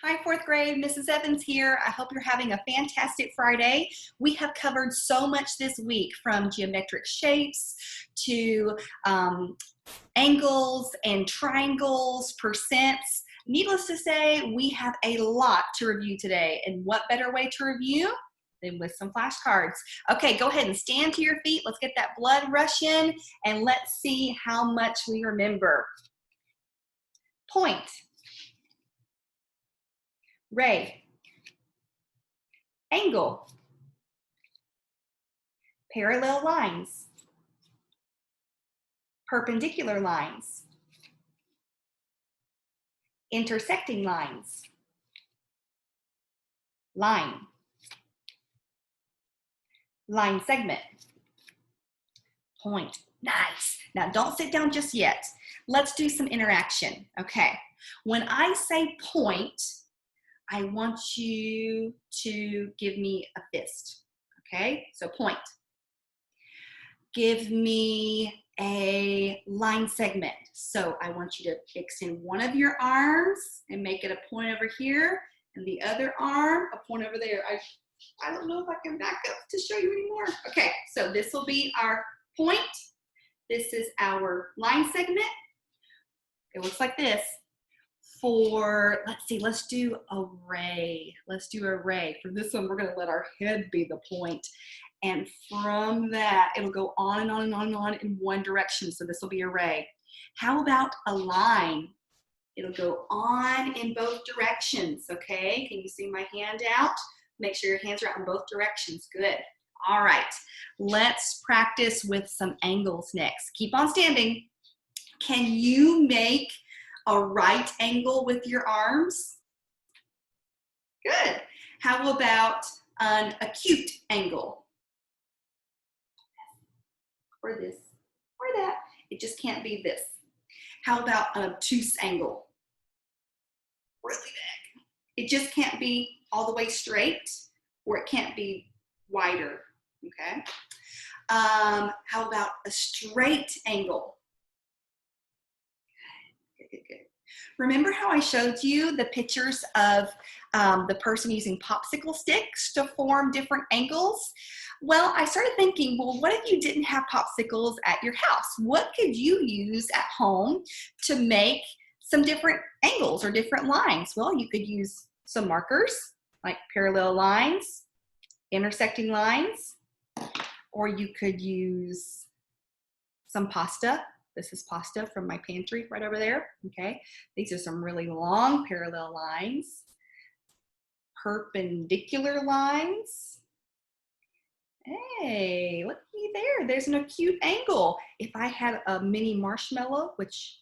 Hi, fourth grade, Mrs. Evans here. I hope you're having a fantastic Friday. We have covered so much this week, from geometric shapes to angles and triangles, percents. Needless to say, we have a lot to review today. And what better way to review than with some flashcards? Okay, go ahead and stand to your feet. Let's get that blood rushing and let's see how much we remember. Point. Ray. Angle. Parallel lines. Perpendicular lines. Intersecting lines. Line. Line segment. Point. Nice. Now don't sit down just yet. Let's do some interaction. Okay. When I say point, I want you to give me a fist. Okay, so point. Give me a line segment. So I want you to extend one of your arms and make it a point over here, and the other arm a point over there. I don't know if I can back up to show you anymore. Okay, so this will be our point. This is our line segment. It looks like this. For, let's see, let's do a ray. Let's do a ray. For this one, we're going to let our head be the point. And from that, it'll go on and on and on and on in one direction. So this will be a ray. How about a line? It'll go on in both directions, okay? Can you see my hand out? Make sure your hands are out in both directions. Good. All right. Let's practice with some angles next. Keep on standing. Can you make a right angle with your arms? Good. How about an acute angle? Or this, or that. It just can't be this. How about an obtuse angle? Really big. It just can't be all the way straight, or it can't be wider, okay? How about a straight angle? Good. Remember how I showed you the pictures of the person using popsicle sticks to form different angles? Well, I started thinking, well, what if you didn't have popsicles at your house? What could you use at home to make some different angles or different lines? Well, you could use some markers, like parallel lines, intersecting lines, or you could use some pasta. This is pasta from my pantry right over there, okay? These are some really long parallel lines, perpendicular lines. Hey, looky there, there's an acute angle. If I had a mini marshmallow, which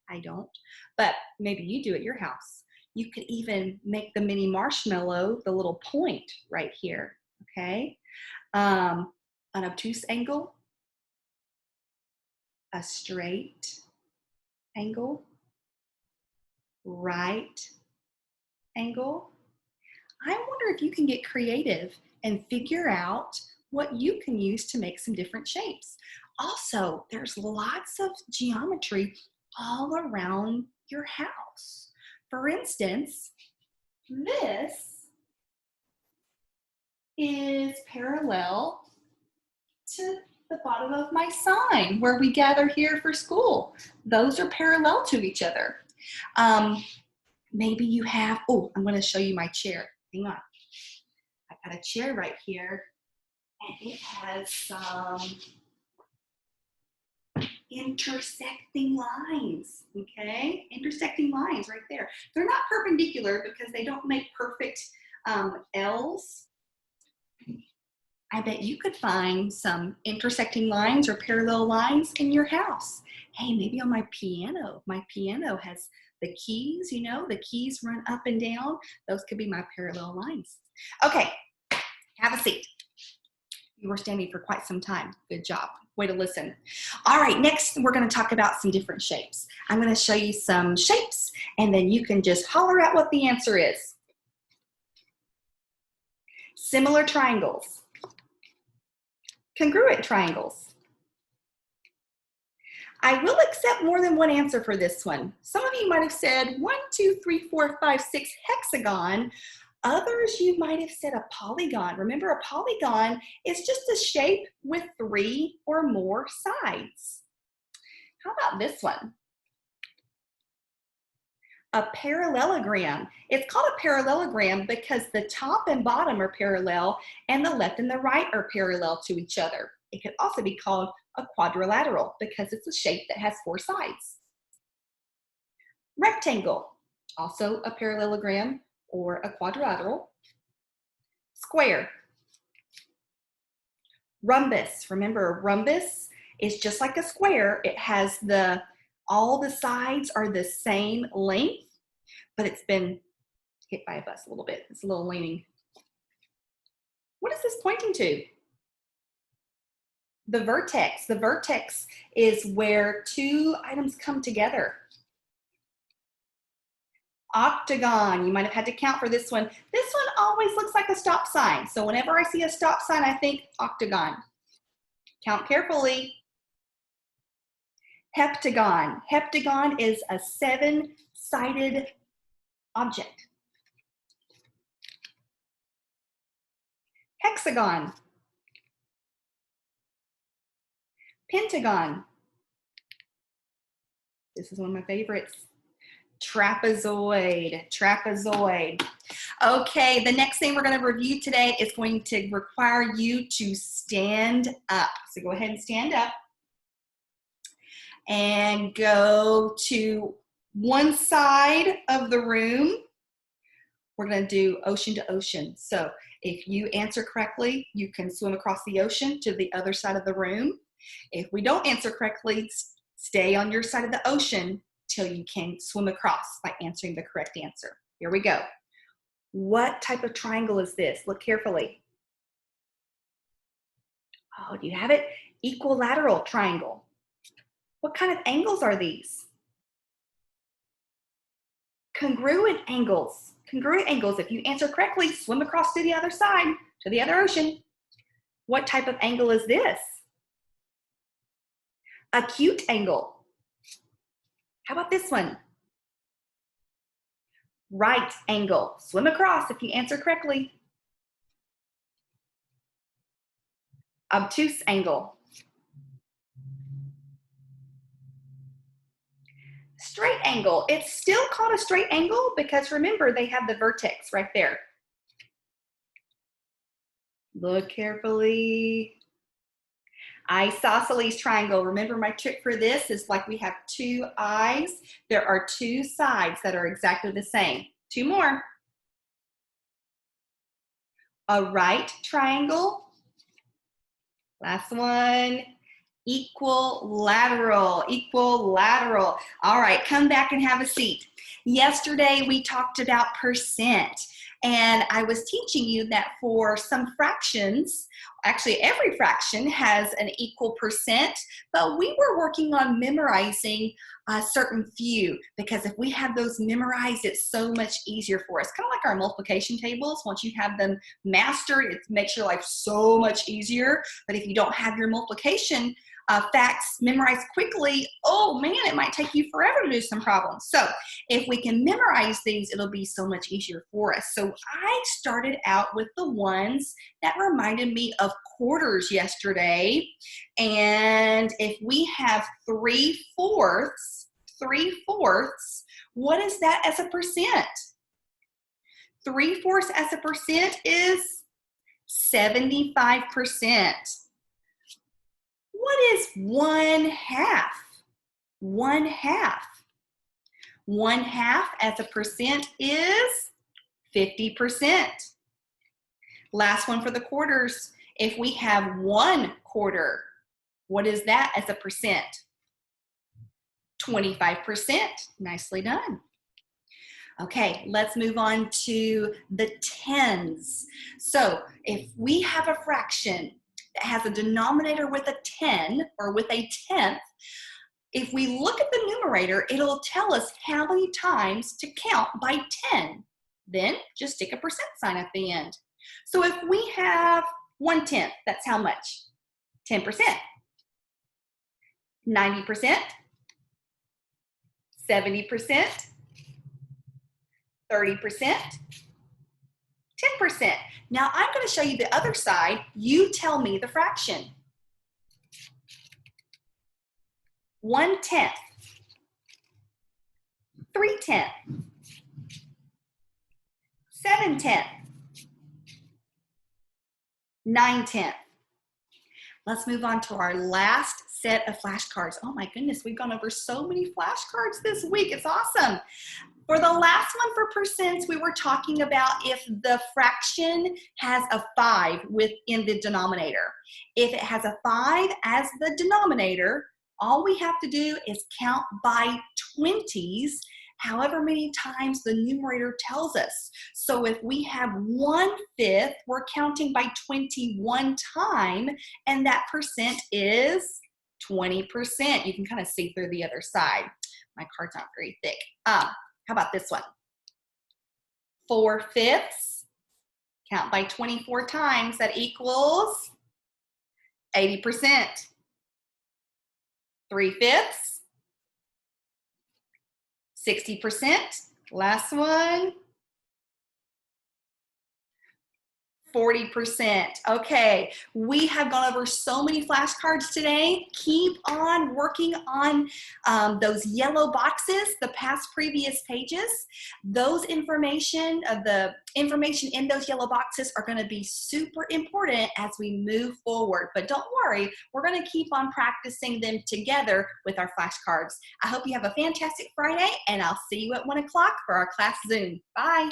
I don't, but maybe you do at your house, you could even make the mini marshmallow the little point right here, okay? An obtuse angle, a straight angle, right angle. I wonder if you can get creative and figure out what you can use to make some different shapes. Also, there's lots of geometry all around your house. For instance, this is parallel to the bottom of my sign where we gather here for school. Those are parallel to each other. Maybe you have, oh, I'm going to show you my chair. Hang on. I got a chair right here, and it has some intersecting lines, okay? Intersecting lines right there. They're not perpendicular because they don't make perfect L's. I bet you could find some intersecting lines or parallel lines in your house. Hey, maybe on my piano. My piano has the keys, you know, the keys run up and down. Those could be my parallel lines. Okay, have a seat. You were standing for quite some time. Good job. Way to listen. All right, next we're going to talk about some different shapes. I'm going to show you some shapes, and then you can just holler out what the answer is. Similar triangles. Congruent triangles. I will accept more than one answer for this one. Some of you might have said 1, 2, 3, 4, 5, 6 hexagon. Others, you might have said a polygon. Remember, a polygon is just a shape with 3 or more sides. How about this one? A parallelogram. It's called a parallelogram because the top and bottom are parallel and the left and the right are parallel to each other. It could also be called a quadrilateral because it's a shape that has 4 sides. Rectangle, also a parallelogram or a quadrilateral. Square. Rhombus, remember a rhombus is just like a square. It has all the sides are the same length, but it's been hit by a bus a little bit. It's a little leaning. What is this pointing to? The vertex. The vertex is where 2 items come together. Octagon, you might have had to count for this one. This one always looks like a stop sign. So whenever I see a stop sign, I think octagon. Count carefully. Heptagon. Heptagon is a 7-sided object. Hexagon. Pentagon. This is one of my favorites. Trapezoid. Trapezoid. Okay, the next thing we're going to review today is going to require you to stand up. So go ahead and stand up and go to one side of the room. We're going to do ocean to ocean. So if you answer correctly, you can swim across the ocean to the other side of the room. If we don't answer correctly, stay on your side of the ocean till you can swim across by answering the correct answer. Here we go. What type of triangle is this? Look carefully. Oh, do you have it? Equilateral triangle. What kind of angles are these? Congruent angles. Congruent angles. If you answer correctly, swim across to the other side, to the other ocean. What type of angle is this? Acute angle. How about this one? Right angle. Swim across if you answer correctly. Obtuse angle. Straight angle. It's still called a straight angle because remember they have the vertex right there. Look carefully. Isosceles triangle. Remember my trick for this is like we have 2 eyes. There are 2 sides that are exactly the same. 2 more. A right triangle. Last one. Equilateral. Equilateral. All right, come back and have a seat. Yesterday we talked about percent. And I was teaching you that for some fractions, actually every fraction has an equal percent, but we were working on memorizing a certain few because if we have those memorized, it's so much easier for us. Kind of like our multiplication tables. Once you have them mastered, it makes your life so much easier. But if you don't have your multiplication facts memorized quickly, oh man, it might take you forever to do some problems. So if we can memorize these, it'll be so much easier for us. So I started out with the ones that reminded me of quarters yesterday. And if we have 3/4, what is that as a percent? 3/4 as a percent is 75%. What is 1/2? 1/2. 1/2 as a percent is 50%. Last one for the quarters. If we have 1/4, what is that as a percent? 25%. Nicely done. Okay, let's move on to the tens. So if we have a fraction that has a denominator with a 10 or with a tenth, if we look at the numerator, it'll tell us how many times to count by 10. Then just stick a percent sign at the end. So if we have 1/10, that's how much? 10%. 90%, 70%, 30%, 10%. Now I'm going to show you the other side. You tell me the fraction. 1/10, 3/10, 7/10, 9/10. Let's move on to our last set of flashcards. Oh my goodness, we've gone over so many flashcards this week. It's awesome. For the last one for percents, we were talking about if the fraction has a 5 within the denominator. If it has a 5 as the denominator, all we have to do is count by 20s, however many times the numerator tells us. So if we have 1/5, we're counting by 21 times, and that percent is 20%. You can kind of see through the other side. My card's not very thick. How about this one? 4/5, count by 24 times, that equals 80%. 3/5, 60%. Last one, 40%. Okay, we have gone over so many flashcards today. Keep on working on those yellow boxes, the past previous pages. Those information, the information in those yellow boxes are going to be super important as we move forward. But don't worry, we're going to keep on practicing them together with our flashcards. I hope you have a fantastic Friday, and I'll see you at 1 o'clock for our class Zoom. Bye.